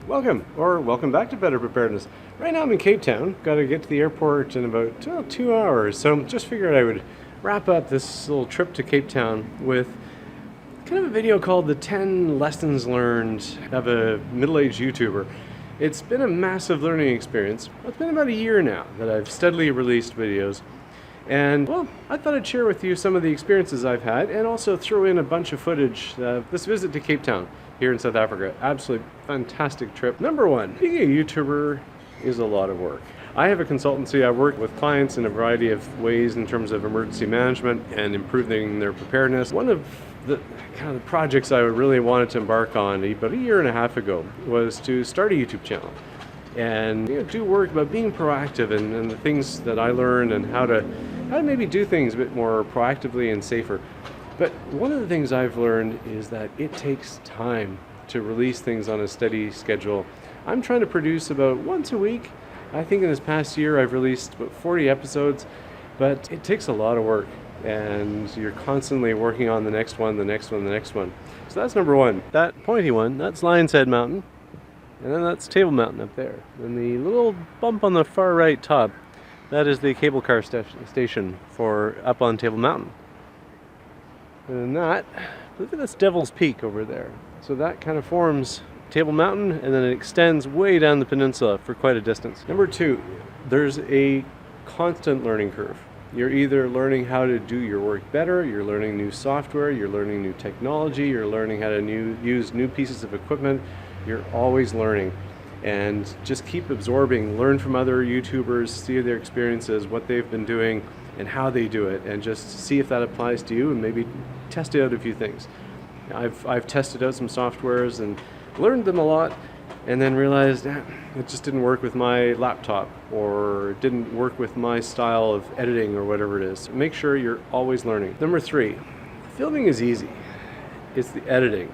Welcome back to Better Preparedness. Right now I'm in Cape Town. Got to get to the airport in about 2 hours. So just figured I would wrap up this little trip to Cape Town with kind of a video called The 10 Lessons Learned of a Middle-Aged YouTuber. It's been a massive learning experience. It's been about a year now that I've steadily released videos. And, well, I thought I'd share with you some of the experiences I've had and also throw in a bunch of footage of this visit to Cape Town here in South Africa. Absolutely fantastic trip. Number one, being a YouTuber is a lot of work. I have a consultancy. I work with clients in a variety of ways in terms of emergency management and improving their preparedness. One of the kind of the projects I really wanted to embark on about a year and a half ago was to start a YouTube channel and do work about being proactive and the things that I learned and how to maybe do things a bit more proactively and safer. But one of the things I've learned is that it takes time to release things on a steady schedule. I'm trying to produce about once a week. I think in this past year I've released about 40 episodes, but it takes a lot of work and you're constantly working on the next one, the next one, the next one. So that's number one. That pointy one, that's Lion's Head Mountain, and then that's Table Mountain up there. And the little bump on the far right top, that is the cable car station for up on Table Mountain. And that, look at this Devil's Peak over there. So that kind of forms Table Mountain, and then it extends way down the peninsula for quite a distance. Number two, there's a constant learning curve. You're either learning how to do your work better, you're learning new software, you're learning new technology, you're learning how to use new pieces of equipment. You're always learning. And just keep absorbing, learn from other YouTubers, see their experiences, what they've been doing, and how they do it, and just see if that applies to you and maybe test out a few things. I've tested out some softwares and learned them a lot, and then realized it just didn't work with my laptop, or it didn't work with my style of editing, or whatever it is. Make sure you're always learning. Number three, filming is easy. It's the editing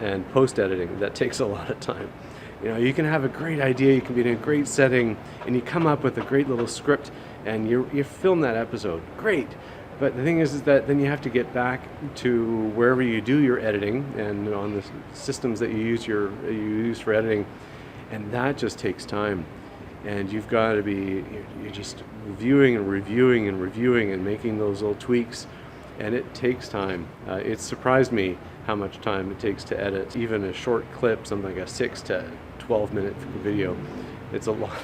and post-editing that takes a lot of time. You can have a great idea, you can be in a great setting, and you come up with a great little script, and you film that episode. Great. But the thing is that then you have to get back to wherever you do your editing and on the systems that you use for editing, and that just takes time. And you've got to be you're just reviewing and making those little tweaks, and it takes time. It surprised me how much time it takes to edit even a short clip, something like a 6 to 12 minute video. It's a lot.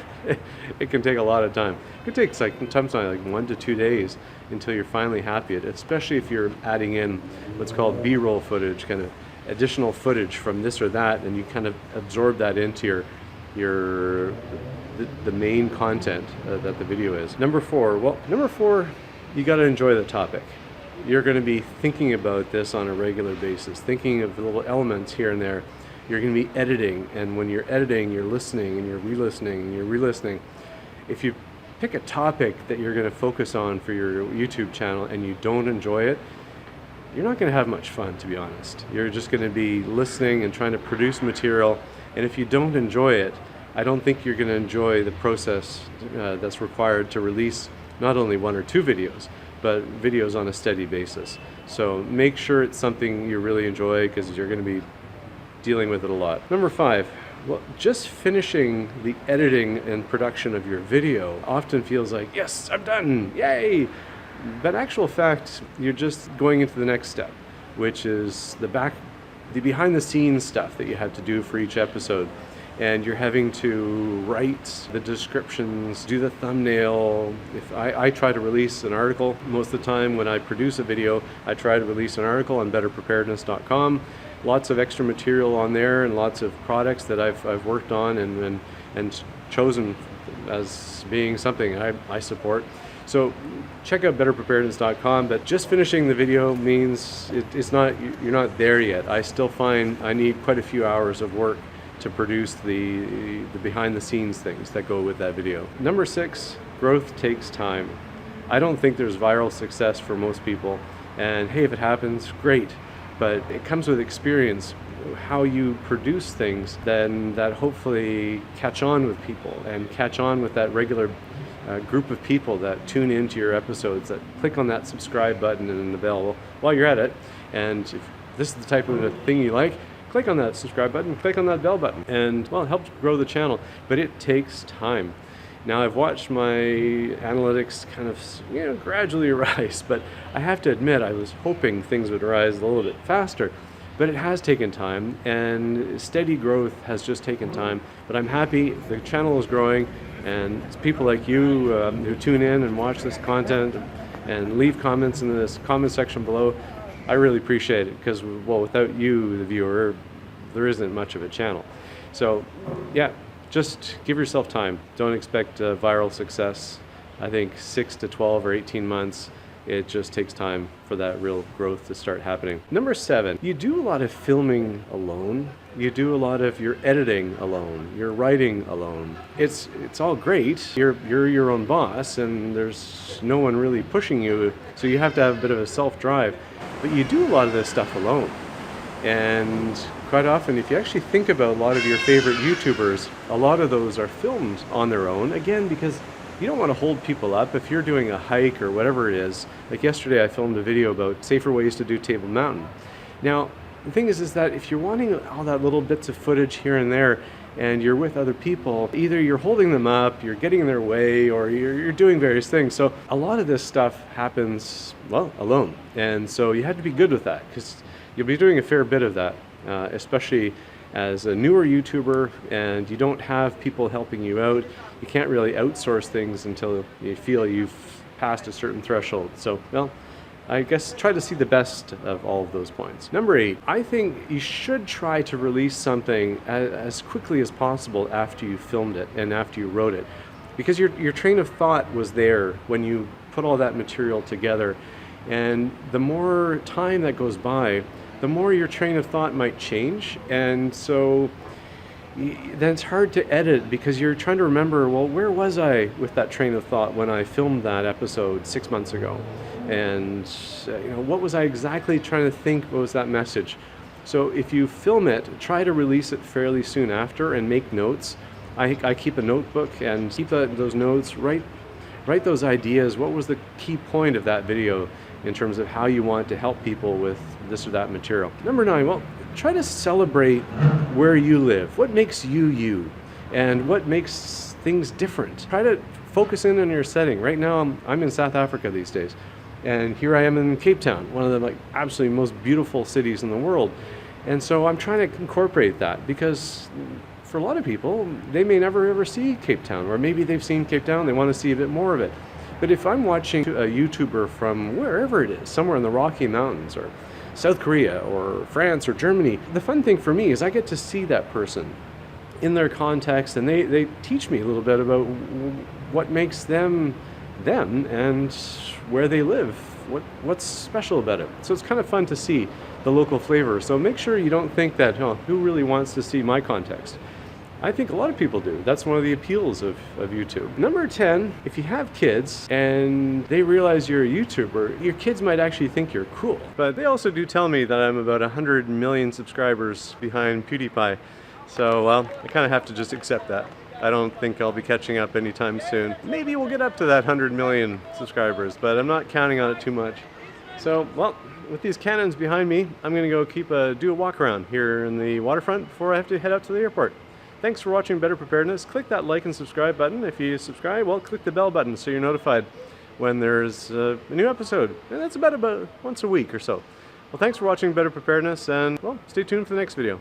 It can take a lot of time. It takes sometimes like 1 to 2 days until you're finally happy at it, especially if you're adding in what's called B-roll footage, kind of additional footage from this or that, and you kind of absorb that into the main content that the video is. Number four, you got to enjoy the topic. You're going to be thinking about this on a regular basis, thinking of the little elements here and there. You're going to be editing, and when you're editing, you're listening and you're re-listening and you're re-listening. If you pick a topic that you're going to focus on for your YouTube channel and you don't enjoy it, you're not going to have much fun, to be honest. You're just going to be listening and trying to produce material, and if you don't enjoy it, I don't think you're going to enjoy the process that's required to release not only 1 or 2 videos, but videos on a steady basis. So make sure it's something you really enjoy, because you're going to be dealing with it a lot. Number 5, just finishing the editing and production of your video often feels like, yes, I'm done, yay! But actual fact, you're just going into the next step, which is the behind the scenes stuff that you have to do for each episode. And you're having to write the descriptions, do the thumbnail. If I try to release an article, most of the time when I produce a video, I try to release an article on betterpreparedness.com. Lots of extra material on there and lots of products that I've worked on and chosen as being something I support. So check out betterpreparedness.com, but just finishing the video means you're not there yet. I still find I need quite a few hours of work to produce the behind the scenes things that go with that video. Number 6, growth takes time. I don't think there's viral success for most people, and hey, if it happens, great, but it comes with experience, how you produce things then that hopefully catch on with people and catch on with that regular group of people that tune into your episodes, that click on that subscribe button and the bell while you're at it. And if this is the type of thing you like, click on that subscribe button, click on that bell button, and well, it helps grow the channel, but it takes time. Now I've watched my analytics kind of, gradually rise, but I have to admit I was hoping things would rise a little bit faster. But it has taken time, and steady growth has just taken time. But I'm happy the channel is growing, and it's people like you who tune in and watch this content and leave comments in this comment section below. I really appreciate it because, well, without you, the viewer, there isn't much of a channel. So, yeah. Just give yourself time. Don't expect viral success. I think 6 to 12 or 18 months, it just takes time for that real growth to start happening. Number 7, you do a lot of filming alone. You do a lot of your editing alone, your writing alone. It's all great. You're your own boss and there's no one really pushing you, so you have to have a bit of a self-drive. But you do a lot of this stuff alone. And quite often, if you actually think about a lot of your favorite YouTubers, a lot of those are filmed on their own, again, because you don't want to hold people up. If you're doing a hike or whatever it is, like yesterday I filmed a video about safer ways to do Table Mountain. Now, the thing is that if you're wanting all that little bits of footage here and there, and you're with other people, either you're holding them up, you're getting in their way, or you're doing various things. So a lot of this stuff happens, well, alone. And so you have to be good with that, because you'll be doing a fair bit of that, especially as a newer YouTuber and you don't have people helping you out. You can't really outsource things until you feel you've passed a certain threshold. So, well, I guess try to see the best of all of those points. Number 8, I think you should try to release something as quickly as possible after you filmed it and after you wrote it. Because your train of thought was there when you put all that material together. And the more time that goes by, the more your train of thought might change, and so then it's hard to edit because you're trying to remember, well, where was I with that train of thought when I filmed that episode 6 months ago? And what was I exactly trying to think? What was that message? So if you film it, try to release it fairly soon after and make notes. I keep a notebook and keep those notes, write those ideas. What was the key point of that video in terms of how you want to help people with this or that material? Number 9, well, try to celebrate where you live. What makes you you? And what makes things different? Try to focus in on your setting. Right now, I'm in South Africa these days. And here I am in Cape Town, one of the absolutely most beautiful cities in the world. And so I'm trying to incorporate that because for a lot of people, they may never ever see Cape Town, or maybe they've seen Cape Town, they want to see a bit more of it. But if I'm watching a YouTuber from wherever it is, somewhere in the Rocky Mountains or South Korea or France or Germany, the fun thing for me is I get to see that person in their context, and they teach me a little bit about what makes them them and where they live, what's special about it. So it's kind of fun to see the local flavor. So make sure you don't think that, who really wants to see my context? I think a lot of people do. That's one of the appeals of YouTube. Number 10, if you have kids and they realize you're a YouTuber, your kids might actually think you're cool. But they also do tell me that I'm about 100 million subscribers behind PewDiePie. So, well, I kind of have to just accept that. I don't think I'll be catching up anytime soon. Maybe we'll get up to that 100 million subscribers, but I'm not counting on it too much. So, well, with these cannons behind me, I'm gonna go do a walk around here in the waterfront before I have to head out to the airport. Thanks for watching Better Preparedness. Click that like and subscribe button. If you subscribe, well, click the bell button so you're notified when there's a new episode. And that's about once a week or so. Well, thanks for watching Better Preparedness, and, well, stay tuned for the next video.